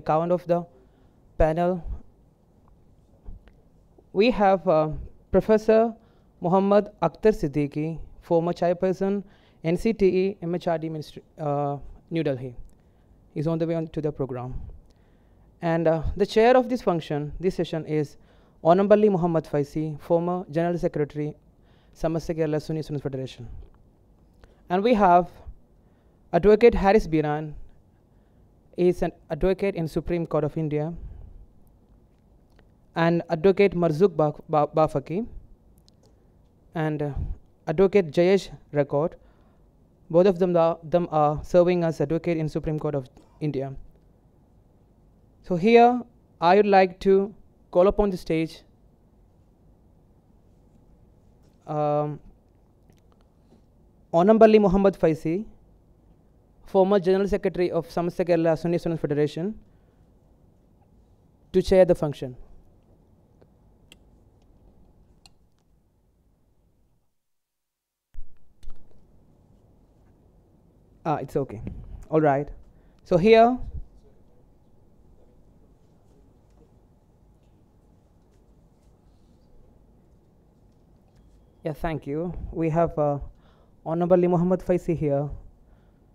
count of the panel, we have Professor Muhammad Akhtar Siddiqui, former chairperson, NCTE MHRD Ministry, New Delhi. He's on the way to the program. And the chair of this function, this session, is Honorable Muhammad Faisi, former General Secretary, Samasta Kerala Sunni Students Federation. And we have Advocate Haris Biran, is an advocate in Supreme Court of India, and Advocate Marzouk Bafaki, and Advocate Jayesh Record. Both of them are serving as advocate in Supreme Court of India. So here, I would like to call upon the stage Honorable Muhammad Faisi, former General Secretary of Samasta Kerala Sunni Students Federation, to chair the function. It's okay. All right. So here, yeah, thank you. We have Honorable Muhammad Faisi here.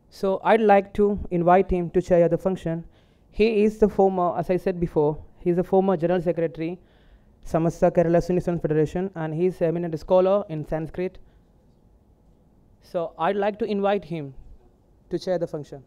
So I'd like to invite him to chair the function. He is the former, as I said before, he's the former General Secretary, Samasta Kerala Sunni Students Federation, and he's an eminent scholar in Sanskrit. So I'd like to invite him to chair the function.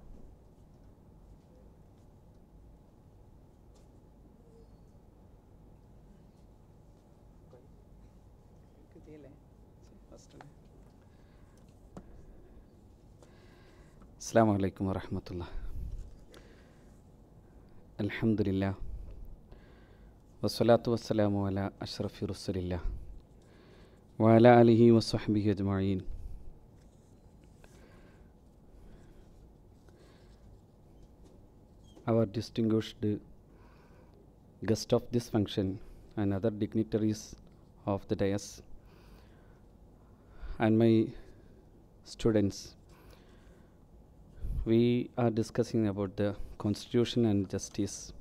Assalamu alaikum wa rahmatullah. Alhamdulillah. Wassalatu wassalamu ala ashrafi rasulillah. Wa ala alihi wa sahbihi ajma'in. Our distinguished guest of this function and other dignitaries of the dais and my students, we are discussing about the Constitution and justice.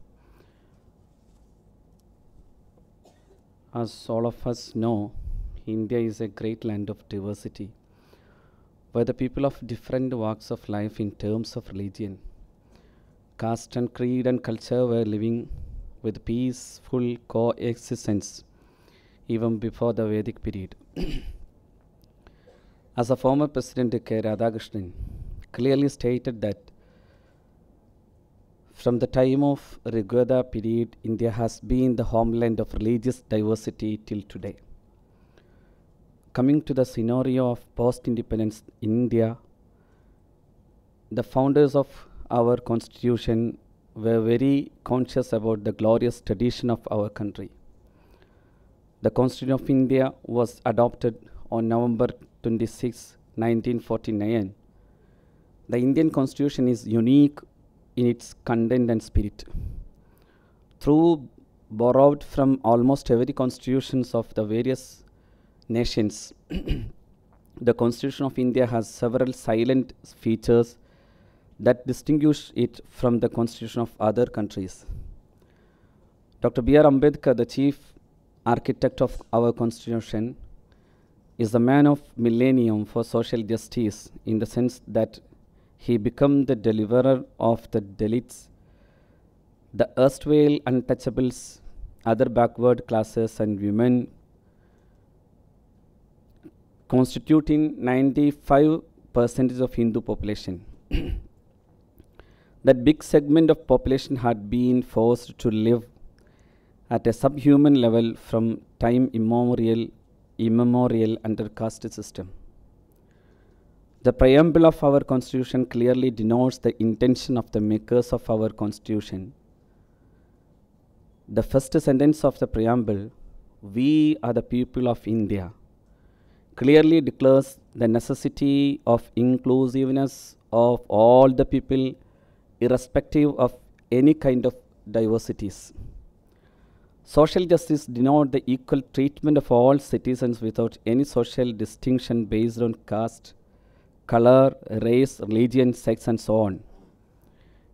As all of us know, India is a great land of diversity, where the people of different walks of life in terms of religion, caste and creed and culture were living with peaceful coexistence even before the Vedic period. As a former President K. Radhakrishnan clearly stated that from the time of Rigveda period, India has been the homeland of religious diversity till today. Coming to the scenario of post-independence India, the founders of our constitution were very conscious about the glorious tradition of our country. The Constitution of India was adopted on November 26, 1949. The Indian Constitution is unique in its content and spirit. Through borrowed from almost every constitutions of the various nations, the Constitution of India has several silent features that distinguish it from the Constitution of other countries. Dr. B.R. Ambedkar, the chief architect of our Constitution, is the man of millennium for social justice in the sense that he became the deliverer of the Dalits, the erstwhile untouchables, other backward classes and women, constituting 95% of Hindu population. That big segment of population had been forced to live at a subhuman level from time immemorial under caste system. The preamble of our Constitution clearly denotes the intention of the makers of our Constitution. The first sentence of the preamble, "We are the people of India," clearly declares the necessity of inclusiveness of all the people, irrespective of any kind of diversities. Social justice denotes the equal treatment of all citizens without any social distinction based on caste, color, race, religion, sex, and so on.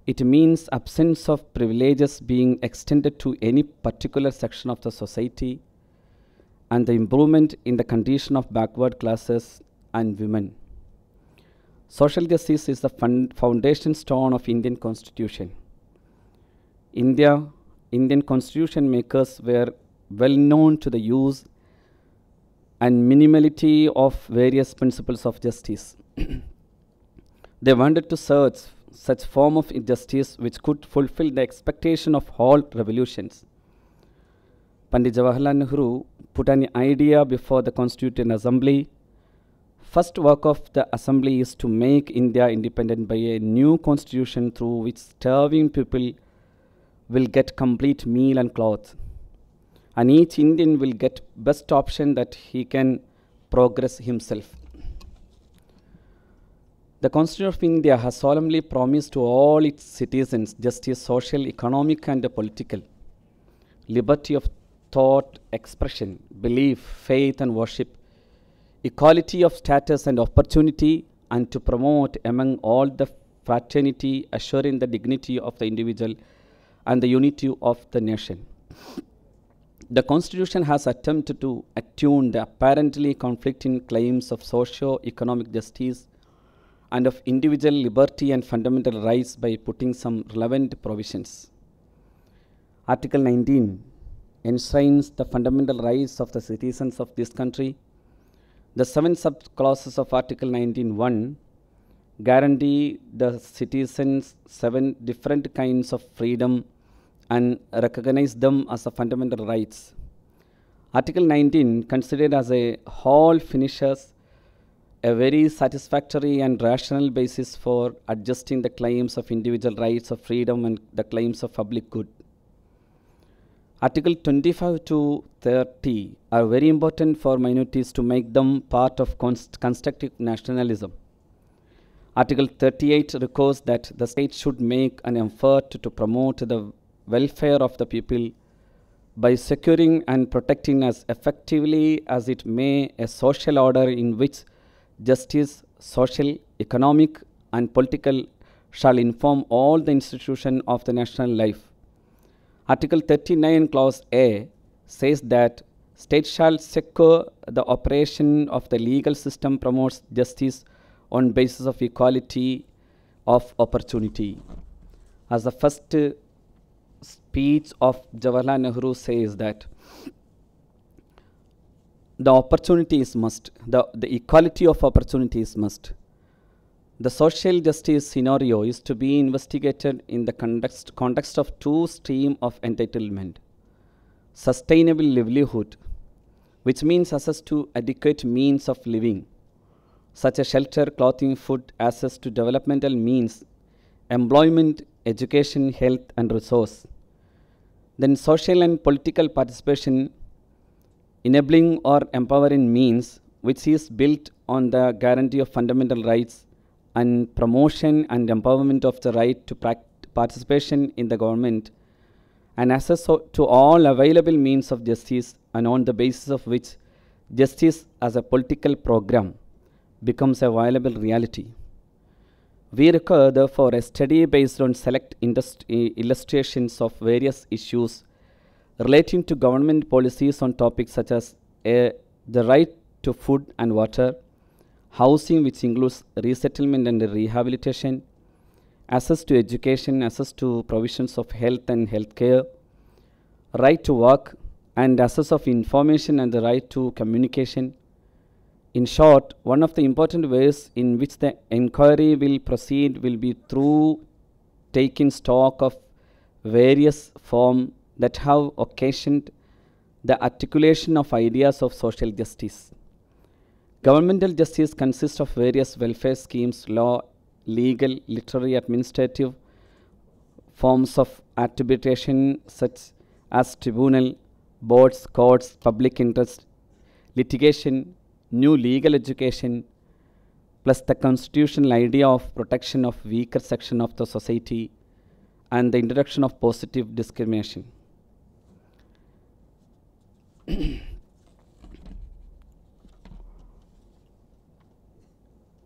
It means absence of privileges being extended to any particular section of the society and the improvement in the condition of backward classes and women. Social justice is the foundation stone of Indian Constitution. Indian Constitution makers were well known to the use and minimality of various principles of justice. They wanted to search such form of justice which could fulfill the expectation of all revolutions. Pandit Jawaharlal Nehru put an idea before the Constituent Assembly. First work of the Assembly is to make India independent by a new constitution through which starving people will get complete meal and clothes, and each Indian will get best option that he can progress himself. The Constitution of India has solemnly promised to all its citizens justice, social, economic and political, liberty of thought, expression, belief, faith and worship, equality of status and opportunity, and to promote among all the fraternity, assuring the dignity of the individual and the unity of the nation. The Constitution has attempted to attune the apparently conflicting claims of socio-economic justice and of individual liberty and fundamental rights by putting some relevant provisions. Article 19 enshrines the fundamental rights of the citizens of this country. The 7 sub-clauses of Article 19(1) guarantee the citizens 7 different kinds of freedom and recognize them as the fundamental rights. Article 19, considered as a whole, finishes a very satisfactory and rational basis for adjusting the claims of individual rights of freedom and the claims of public good. Article 25 to 30 are very important for minorities to make them part of constructive nationalism. Article 38 requires that the state should make an effort to promote the welfare of the people by securing and protecting as effectively as it may a social order in which justice, social, economic and political shall inform all the institutions of the national life. Article 39 clause A says that state shall secure the operation of the legal system promotes justice on basis of equality of opportunity. As the first speech of Jawaharlal Nehru says that the opportunity is must, the equality of opportunity is must. The social justice scenario is to be investigated in the context of 2 streams of entitlement. Sustainable livelihood, which means access to adequate means of living, such as shelter, clothing, food, access to developmental means, employment, education, health and resource. Then social and political participation, enabling or empowering means, which is built on the guarantee of fundamental rights and promotion and empowerment of the right to participation in the government, and access to all available means of justice, and on the basis of which justice as a political program becomes a viable reality. We require, therefore, a study based on select illustrations of various issues relating to government policies on topics such as the right to food and water, housing, which includes resettlement and rehabilitation, access to education, access to provisions of health and healthcare, right to work, and access of information and the right to communication. In short, one of the important ways in which the inquiry will proceed will be through taking stock of various forms that have occasioned the articulation of ideas of social justice. Governmental justice consists of various welfare schemes, law, legal, literary, administrative forms of arbitration such as tribunal, boards, courts, public interest, litigation, new legal education, plus the constitutional idea of protection of weaker section of the society and the introduction of positive discrimination.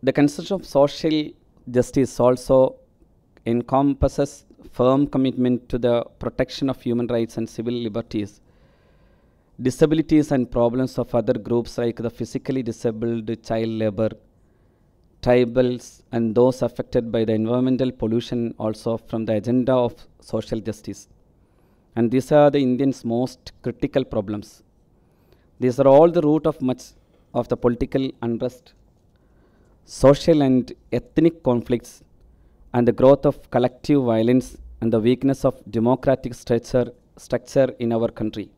The concept of social justice also encompasses firm commitment to the protection of human rights and civil liberties, disabilities and problems of other groups like the physically disabled, child labor, tribals, and those affected by the environmental pollution also from the agenda of social justice. And these are the Indians' most critical problems. These are all the root of much of the political unrest, social and ethnic conflicts, and the growth of collective violence and the weakness of democratic structure in our country.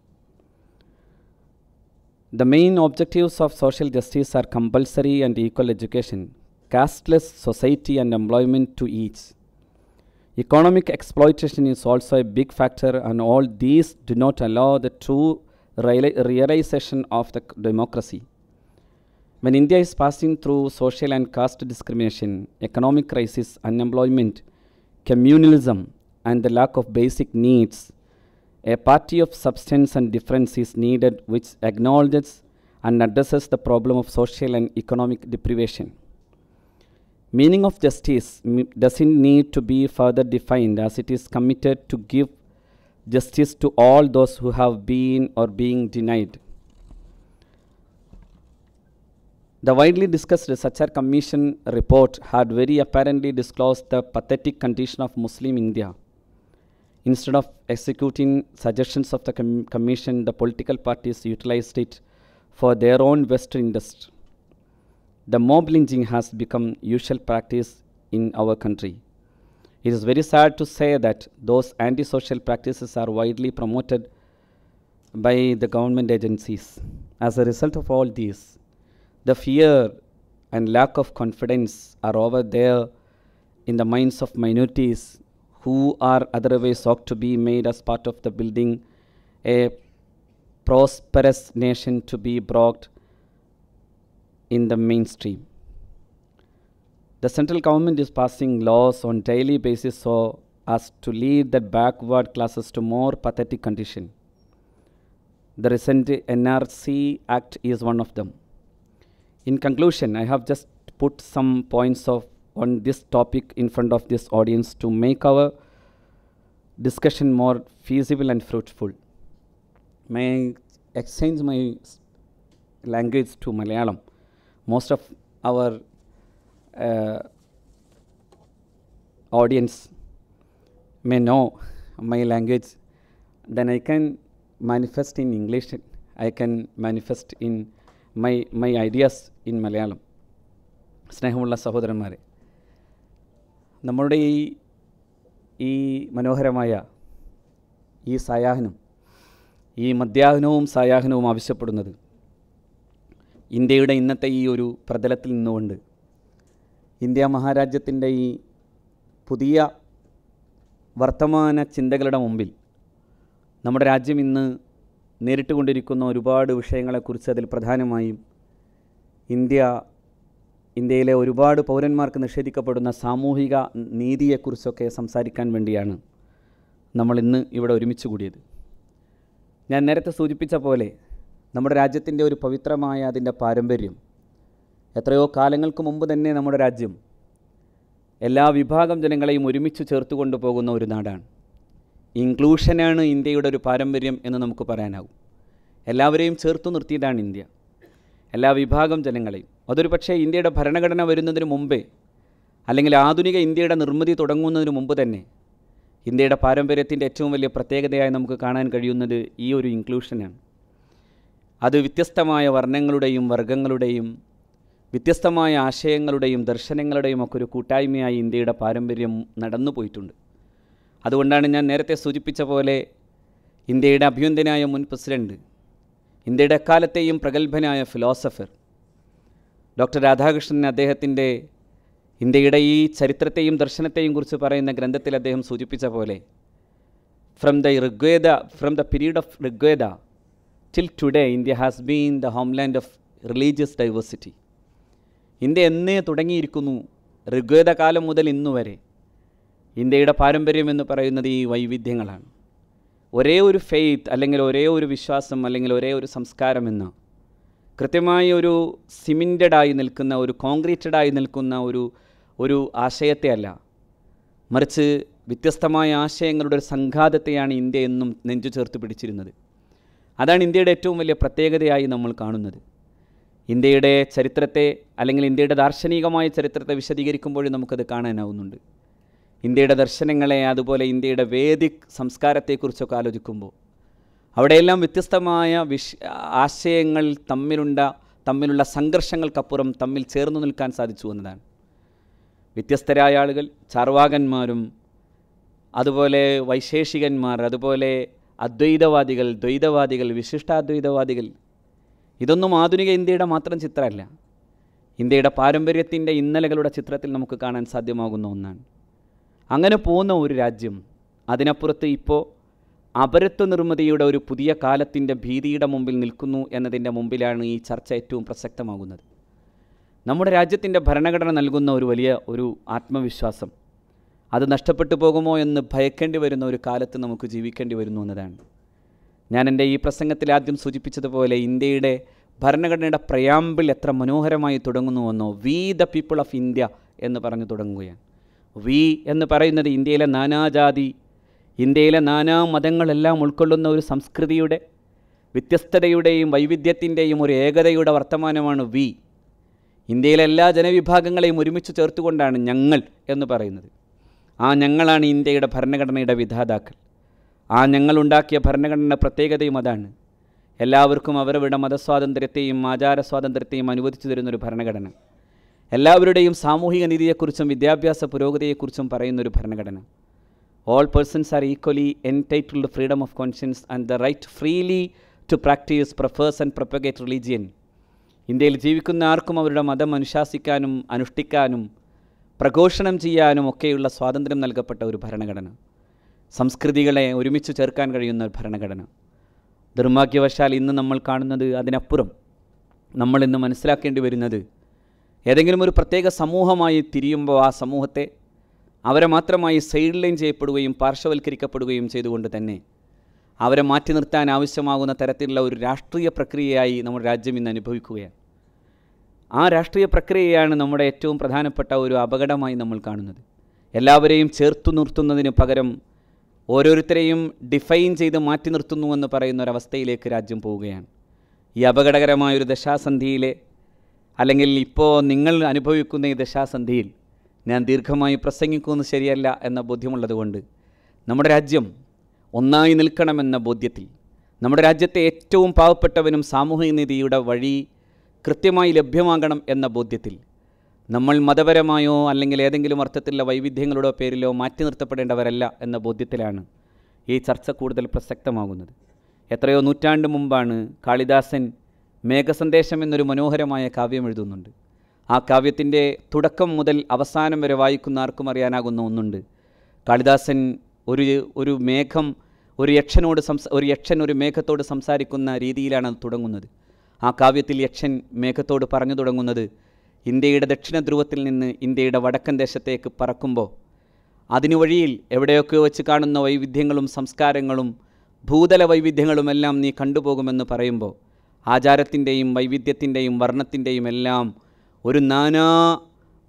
The main objectives of social justice are compulsory and equal education, casteless society, and employment to each. Economic exploitation is also a big factor, and all these do not allow the true realization of the democracy. When India is passing through social and caste discrimination, economic crisis, unemployment, communalism, and the lack of basic needs, a party of substance and difference is needed which acknowledges and addresses the problem of social and economic deprivation. Meaning of justice doesn't need to be further defined, as it is committed to give justice to all those who have been or being denied. The widely discussed Sachar Commission report had very apparently disclosed the pathetic condition of Muslim India. Instead of executing suggestions of the Commission, the political parties utilized it for their own vested interest. The mob lynching has become usual practice in our country. It is very sad to say that those antisocial practices are widely promoted by the government agencies. As a result of all these, the fear and lack of confidence are over there in the minds of minorities who are otherwise ought to be made as part of the building a prosperous nation to be brought in the mainstream. The central government is passing laws on daily basis so as to lead the backward classes to more pathetic condition. The recent NRC Act is one of them. In conclusion, I have just put some points on this topic in front of this audience to make our discussion more feasible and fruitful. May I exchange my language to Malayalam? Most of our audience may know my language. Then I can manifest in English. I can manifest in my ideas in Malayalam. സ്നേഹമുള്ള സഹോദരന്മാരെ, നമ്മുടെ ഈ മനോഹരമായ ഈ സായാഹ്നം, ഈ മധ്യാഹ്നവും സായാഹ്നവും ആവശ്യപ്പെടുന്നത് ഇന്ത്യയുടെ ഇന്നത്തെ ഈ ഒരു പ്രതലത്തിൽ നിന്നുകൊണ്ട് ഇന്ത്യ മഹാരാജ്യത്തിൻ്റെ ഈ പുതിയ വർത്തമാന ചിന്തകളുടെ മുമ്പിൽ നമ്മുടെ രാജ്യം ഇന്ന് നേരിട്ടുകൊണ്ടിരിക്കുന്ന ഒരുപാട് വിഷയങ്ങളെക്കുറിച്ച്, അതിൽ പ്രധാനമായും ഇന്ത്യയിലെ ഒരുപാട് പൗരന്മാർക്ക് നിഷേധിക്കപ്പെടുന്ന സാമൂഹിക നീതിയെക്കുറിച്ചൊക്കെ സംസാരിക്കാൻ വേണ്ടിയാണ് നമ്മളിന്ന് ഇവിടെ ഒരുമിച്ച് കൂടിയത്. ഞാൻ നേരത്തെ സൂചിപ്പിച്ച പോലെ നമ്മുടെ രാജ്യത്തിൻ്റെ ഒരു പവിത്രമായ അതിൻ്റെ പാരമ്പര്യം, എത്രയോ കാലങ്ങൾക്ക് മുമ്പ് തന്നെ നമ്മുടെ രാജ്യം എല്ലാ വിഭാഗം ജനങ്ങളെയും ഒരുമിച്ച് ചേർത്ത് കൊണ്ടുപോകുന്ന ഒരു നാടാണ്. ഇൻക്ലൂഷനാണ് ഇന്ത്യയുടെ ഒരു പാരമ്പര്യം എന്ന് നമുക്ക് പറയാനാവും. എല്ലാവരെയും ചേർത്തു നിർത്തിയതാണ് ഇന്ത്യ, എല്ലാ വിഭാഗം ജനങ്ങളെയും. അതൊരു പക്ഷേ ഇന്ത്യയുടെ ഭരണഘടന വരുന്നതിന് മുമ്പേ, അല്ലെങ്കിൽ ആധുനിക ഇന്ത്യയുടെ നിർമ്മിതി തുടങ്ങുന്നതിന് മുമ്പ് തന്നെ ഇന്ത്യയുടെ പാരമ്പര്യത്തിൻ്റെ ഏറ്റവും വലിയ പ്രത്യേകതയായി നമുക്ക് കാണാൻ കഴിയുന്നത് ഈ ഒരു ഇൻക്ലൂഷനാണ്. അത് വ്യത്യസ്തമായ വർണ്ണങ്ങളുടെയും വർഗങ്ങളുടെയും വ്യത്യസ്തമായ ആശയങ്ങളുടെയും ദർശനങ്ങളുടെയും ഒക്കെ ഒരു കൂട്ടായ്മയായി ഇന്ത്യയുടെ പാരമ്പര്യം നടന്നു പോയിട്ടുണ്ട്. അതുകൊണ്ടാണ് ഞാൻ നേരത്തെ സൂചിപ്പിച്ച പോലെ ഇന്ത്യയുടെ അഭ്യുന്നതനായ മുൻ പ്രസിഡൻറ്റ്, ഇന്ത്യയുടെ എക്കാലത്തെയും പ്രഗത്ഭനായ ഫിലോസഫർ ഡോക്ടർ രാധാകൃഷ്ണൻ അദ്ദേഹത്തിൻ്റെ ഇന്ത്യയുടെ ഈ ചരിത്രത്തെയും ദർശനത്തെയും കുറിച്ച് പറയുന്ന ഗ്രന്ഥത്തിൽ അദ്ദേഹം സൂചിപ്പിച്ച പോലെ from the period of Rigveda till today, India has been the homeland of religious diversity. India എന്നേ തുടങ്ങിയിരിക്കുന്നു, ഋഗ്വേദ കാലം മുതൽ ഇന്നുവരെ ഇന്ത്യയുടെ പാരമ്പര്യം എന്ന് പറയുന്നത് ഈ വൈവിധ്യങ്ങളാണ്. ഒരേ ഒരു ഫെയ്ത്ത് അല്ലെങ്കിൽ ഒരേ ഒരു വിശ്വാസം അല്ലെങ്കിൽ ഒരേ ഒരു സംസ്കാരം എന്ന കൃത്യമായി ഒരു സിമെൻറ്റഡായി നിൽക്കുന്ന, ഒരു കോൺക്രീറ്റഡായി നിൽക്കുന്ന ഒരു ആശയത്തെ അല്ല, മറിച്ച് വ്യത്യസ്തമായ ആശയങ്ങളുടെ ഒരു സംഘാതത്തെയാണ് ഇന്ത്യ എന്നും നെഞ്ചു ചേർത്ത് പിടിച്ചിരുന്നത്. അതാണ് ഇന്ത്യയുടെ ഏറ്റവും വലിയ പ്രത്യേകതയായി നമ്മൾ കാണുന്നത്. ഇന്ത്യയുടെ ചരിത്രത്തെ അല്ലെങ്കിൽ ഇന്ത്യയുടെ ദാർശനികമായ ചരിത്രത്തെ വിശദീകരിക്കുമ്പോഴും നമുക്കത് കാണാനാവുന്നുണ്ട്. ഇന്ത്യയുടെ ദർശനങ്ങളെ, അതുപോലെ ഇന്ത്യയുടെ വേദിക് സംസ്കാരത്തെക്കുറിച്ചൊക്കെ ആലോചിക്കുമ്പോൾ അവിടെയെല്ലാം വ്യത്യസ്തമായ ആശയങ്ങൾ തമ്മിലുള്ള സംഘർഷങ്ങൾക്കപ്പുറം തമ്മിൽ ചേർന്നു നിൽക്കാൻ സാധിച്ചു എന്നതാണ്. വ്യത്യസ്തരായ ആളുകൾ, ചാർവാകന്മാരും അതുപോലെ വൈശേഷികന്മാർ, അതുപോലെ അദ്വൈതവാദികൾ, ദ്വൈതവാദികൾ, വിശിഷ്ടാദ്വൈതവാദികൾ, ഇതൊന്നും ആധുനിക ഇന്ത്യയുടെ മാത്രം ചിത്രമല്ല. ഇന്ത്യയുടെ പാരമ്പര്യത്തിൻ്റെ ഇന്നലകളുടെ ചിത്രത്തിൽ നമുക്ക് കാണാൻ സാധ്യമാകുന്ന ഒന്നാണ്. അങ്ങനെ പോകുന്ന ഒരു രാജ്യം അതിനപ്പുറത്ത് ഇപ്പോൾ അപരത്വ നിർമ്മിതിയുടെ ഒരു പുതിയ കാലത്തിൻ്റെ ഭീതിയുടെ മുമ്പിൽ നിൽക്കുന്നു എന്നതിൻ്റെ മുമ്പിലാണ് ഈ ചർച്ച ഏറ്റവും പ്രസക്തമാകുന്നത്. നമ്മുടെ രാജ്യത്തിൻ്റെ ഭരണഘടന നൽകുന്ന ഒരു വലിയ ആത്മവിശ്വാസം അത് നഷ്ടപ്പെട്ടു പോകുമോ എന്ന് ഭയക്കേണ്ടി വരുന്ന ഒരു കാലത്ത് നമുക്ക് ജീവിക്കേണ്ടി വരുന്നു എന്നതാണ്. ഞാൻ എൻ്റെ ഈ പ്രസംഗത്തിൽ ആദ്യം സൂചിപ്പിച്ചതുപോലെ ഇന്ത്യയുടെ ഭരണഘടനയുടെ പ്രയാമ്പിൾ എത്ര മനോഹരമായി തുടങ്ങുന്നുവെന്നോ, we the people of India എന്ന് പറഞ്ഞു തുടങ്ങുകയാണ്. വി എന്ന് പറയുന്നത് ഇന്ത്യയിലെ നാനാജാതി, ഇന്ത്യയിലെ നാനാ മതങ്ങളെല്ലാം ഉൾക്കൊള്ളുന്ന ഒരു സംസ്കൃതിയുടെ വ്യത്യസ്തതയുടെയും വൈവിധ്യത്തിൻ്റെയും ഒരു ഏകതയുടെ വർത്തമാനമാണ് വി. ഇന്ത്യയിലെ എല്ലാ ജനവിഭാഗങ്ങളെയും ഒരുമിച്ച് ചേർത്തുകൊണ്ടാണ് ഞങ്ങൾ എന്ന് പറയുന്നത്. ആ ഞങ്ങളാണ് ഇന്ത്യയുടെ ഭരണഘടനയുടെ വിധാതാക്കൾ. ആ ഞങ്ങളുണ്ടാക്കിയ ഭരണഘടനയുടെ പ്രത്യേകതയും അതാണ്. എല്ലാവർക്കും അവരവരുടെ മതസ്വാതന്ത്ര്യത്തെയും ആചാര സ്വാതന്ത്ര്യത്തെയും അനുവദിച്ചു തരുന്നൊരു ഭരണഘടന. എല്ലാവരുടെയും സാമൂഹിക നീതിയെക്കുറിച്ചും വിദ്യാഭ്യാസ പുരോഗതിയെക്കുറിച്ചും പറയുന്നൊരു ഭരണഘടന. All persons are equally entitled to freedom of conscience and the right freely to practice, profess and propagate religion. ഇന്ത്യയിൽ ജീവിക്കുന്ന ആർക്കും അവരുടെ മതം അനുശാസിക്കാനും അനുഷ്ഠിക്കാനും പ്രഘോഷണം ചെയ്യാനും ഒക്കെയുള്ള സ്വാതന്ത്ര്യം നൽകപ്പെട്ട ഒരു ഭരണഘടന. സംസ്കൃതികളെ ഒരുമിച്ച് ചേർക്കാൻ കഴിയുന്ന ഒരു ഭരണഘടന. ദുർഭാഗ്യവശാൽ ഇന്ന് നമ്മൾ കാണുന്നത് അതിനപ്പുറം. നമ്മളിന്ന് മനസ്സിലാക്കേണ്ടി വരുന്നത് ഏതെങ്കിലും ഒരു പ്രത്യേക സമൂഹമായി തിരിയുമ്പോൾ ആ സമൂഹത്തെ അവരെ മാത്രമായി സൈഡ് ലൈൻ ചെയ്യപ്പെടുകയും പാർശ്വവൽക്കരിക്കപ്പെടുകയും ചെയ്തുകൊണ്ട് തന്നെ അവരെ മാറ്റി നിർത്താൻ ആവശ്യമാകുന്ന തരത്തിലുള്ള ഒരു രാഷ്ട്രീയ പ്രക്രിയയായി നമ്മുടെ രാജ്യം ഇന്ന് അനുഭവിക്കുകയാണ്. ആ രാഷ്ട്രീയ പ്രക്രിയയാണ് നമ്മുടെ ഏറ്റവും പ്രധാനപ്പെട്ട ഒരു അപകടമായി നമ്മൾ കാണുന്നത്. എല്ലാവരെയും ചേർത്തു നിർത്തുന്നതിന് പകരം ഓരോരുത്തരെയും ഡിഫൈൻ ചെയ്ത് മാറ്റി നിർത്തുന്നുവെന്ന് പറയുന്ന ഒരവസ്ഥയിലേക്ക് രാജ്യം പോവുകയാണ്. ഈ അപകടകരമായൊരു ദശാസന്ധിയിലെ, അല്ലെങ്കിൽ ഇപ്പോൾ നിങ്ങൾ അനുഭവിക്കുന്ന ഈ ദശാസന്ധിയിൽ ഞാൻ ദീർഘമായി പ്രസംഗിക്കുന്നത് ശരിയല്ല എന്ന ബോധ്യമുള്ളതുകൊണ്ട് നമ്മുടെ രാജ്യം ഒന്നായി നിൽക്കണമെന്ന ബോധ്യത്തിൽ, നമ്മുടെ രാജ്യത്തെ ഏറ്റവും പാവപ്പെട്ടവനും സാമൂഹിക നീതിയുടെ വഴി കൃത്യമായി ലഭ്യമാകണം എന്ന ബോധ്യത്തിൽ നമ്മൾ മതപരമായോ അല്ലെങ്കിൽ ഏതെങ്കിലും അർത്ഥത്തിലുള്ള വൈവിധ്യങ്ങളുടെ പേരിലോ മാറ്റി നിർത്തപ്പെടേണ്ടവരല്ല എന്ന ബോധ്യത്തിലാണ് ഈ ചർച്ച കൂടുതൽ പ്രസക്തമാകുന്നത്. എത്രയോ നൂറ്റാണ്ട് മുമ്പാണ് കാളിദാസൻ മേഘസന്ദേശം എന്നൊരു മനോഹരമായ കാവ്യം എഴുതുന്നുണ്ട്. ആ കാവ്യത്തിൻ്റെ തുടക്കം മുതൽ അവസാനം വരെ വായിക്കുന്ന ആർക്കും അറിയാനാകുന്ന ഒന്നുണ്ട്. കാളിദാസൻ ഒരു മേഘം ഒരു യക്ഷൻ ഒരു മേഘത്തോട് സംസാരിക്കുന്ന രീതിയിലാണ് അത് തുടങ്ങുന്നത്. ആ കാവ്യത്തിൽ യക്ഷൻ മേഘത്തോട് പറഞ്ഞു തുടങ്ങുന്നത് ഇന്ത്യയുടെ ദക്ഷിണ ധ്രുവത്തിൽ നിന്ന് ഇന്ത്യയുടെ വടക്കൻ ദേശത്തേക്ക് പറക്കുമ്പോൾ അതിനു വഴിയിൽ എവിടെയൊക്കെ വെച്ച് കാണുന്ന വൈവിധ്യങ്ങളും സംസ്കാരങ്ങളും ഭൂതല വൈവിധ്യങ്ങളുമെല്ലാം നീ കണ്ടുപോകുമെന്ന് പറയുമ്പോൾ ആചാരത്തിൻ്റെയും വൈവിധ്യത്തിൻ്റെയും വർണ്ണത്തിൻ്റെയും എല്ലാം ഒരു നാനാ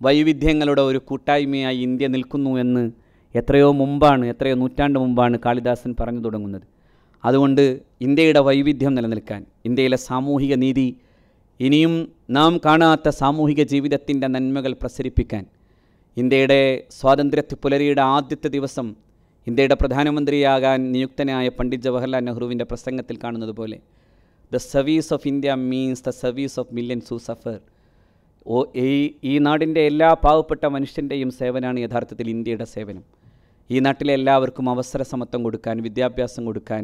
വൈവിധ്യങ്ങളുടെ ഒരു കൂട്ടായ്മയായി ഇന്ത്യ നിൽക്കുന്നു എന്ന് എത്രയോ നൂറ്റാണ്ട് മുമ്പാണ് കാളിദാസൻ പറഞ്ഞു തുടങ്ങുന്നത്. അതുകൊണ്ട് ഇന്ത്യയുടെ വൈവിധ്യം നിലനിൽക്കാൻ, ഇന്ത്യയിലെ സാമൂഹിക നീതി, ഇനിയും നാം കാണാത്ത സാമൂഹിക ജീവിതത്തിൻ്റെ നന്മകൾ പ്രസരിപ്പിക്കാൻ, ഇന്ത്യയുടെ സ്വാതന്ത്ര്യ പുലരിയുടെ ആദ്യത്തെ ദിവസം ഇന്ത്യയുടെ പ്രധാനമന്ത്രിയാകാൻ നിയുക്തനായ പണ്ഡിറ്റ് ജവഹർലാൽ നെഹ്റുവിൻ്റെ പ്രസംഗത്തിൽ കാണുന്നത് പോലെ the service of India means the service of millions who suffer. ഈ നാടിൻ്റെ എല്ലാ പാവപ്പെട്ട മനുഷ്യൻ്റെയും സേവനമാണ് യഥാർത്ഥത്തിൽ ഇന്ത്യയുടെ സേവനം. ഈ നാട്ടിലെ എല്ലാവർക്കും അവസര സമത്വം കൊടുക്കാൻ, വിദ്യാഭ്യാസം കൊടുക്കാൻ,